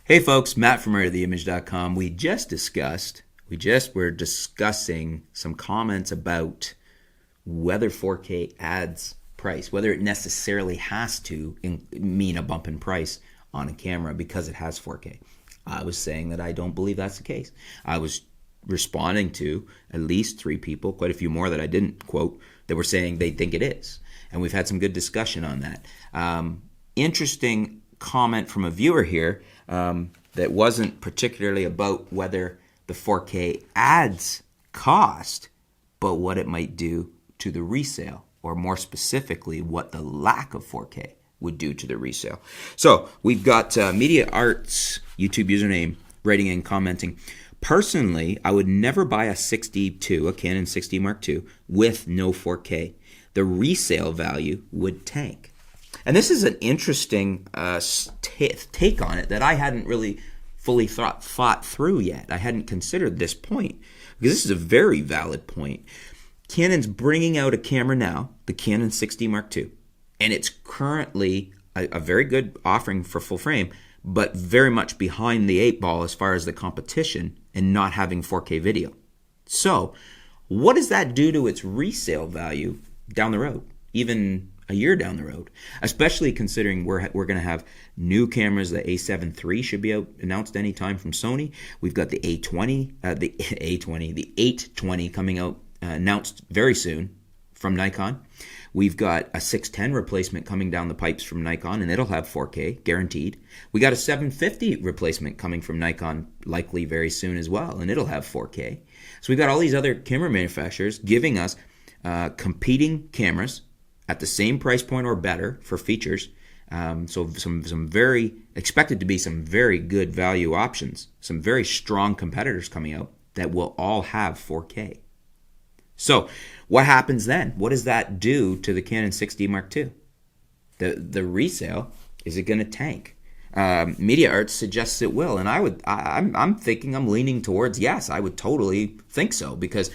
Hey folks, Matt from RESALE.com. We're discussing some comments about whether 4K adds price, whether it necessarily has to mean a bump in price on a camera because it has 4K. I was saying that I don't believe that's the case. I was responding to at least 3 people, quite a few more that I didn't quote, that were saying they think it is. And we've had some good discussion on that. Interesting comment from a viewer here that wasn't particularly about whether the 4K adds cost, but what it might do to the resale, or more specifically, what the lack of 4K would do to the resale. So we've got Media Arts YouTube username writing and commenting. Personally, I would never buy a a Canon 6D Mark II with no 4K. The resale value would tank. And this is an interesting take on it that I hadn't really fully thought through yet. I hadn't considered this point, because this is a very valid point. Canon's bringing out a camera now, the Canon 6D Mark II, and it's currently a very good offering for full frame, but very much behind the 8 ball as far as the competition and not having 4K video. So what does that do to its resale value down the road, even a year down the road, especially considering we're going to have new cameras. The A7 III should be out, announced anytime from Sony. We've got the the 820 coming out, announced very soon from Nikon. We've got a 610 replacement coming down the pipes from Nikon, and it'll have 4K guaranteed. We got a 750 replacement coming from Nikon, likely very soon as well, and it'll have 4K. So we've got all these other camera manufacturers giving us competing cameras at the same price point or better for features. So some very expected to be some very good value options, some very strong competitors coming out that will all have 4K. So what happens then? What does that do to the Canon 6D Mark II? The resale, is it going to tank? Media Arts suggests it will, and I'm leaning towards yes. I would totally think so, because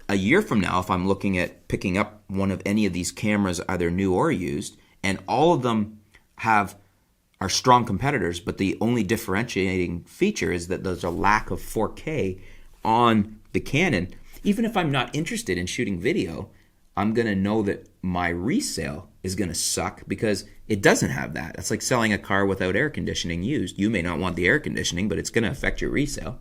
a year from now, if I'm looking at picking up one of any of these cameras, either new or used, and all of them are strong competitors, but the only differentiating feature is that there's a lack of 4K on the Canon, even if I'm not interested in shooting video, I'm going to know that my resale is going to suck because it doesn't have that. That's like selling a car without air conditioning used. You may not want the air conditioning, but it's going to affect your resale.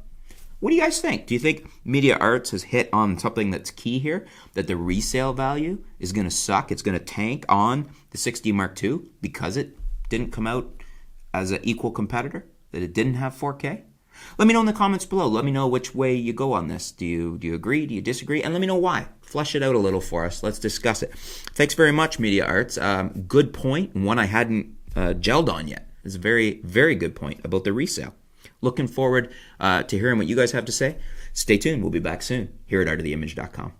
What do you guys think? Do you think Media Arts has hit on something that's key here? That the resale value is going to suck? It's going to tank on the 6D Mark II because it didn't come out as an equal competitor? That it didn't have 4K? Let me know in the comments below. Let me know which way you go on this. Do you agree? Do you disagree? And let me know why. Flesh it out a little for us. Let's discuss it. Thanks very much, Media Arts. Good point, and one I hadn't gelled on yet. It's a very, very good point about the resale. Looking forward to hearing what you guys have to say. Stay tuned. We'll be back soon here at artoftheimage.com.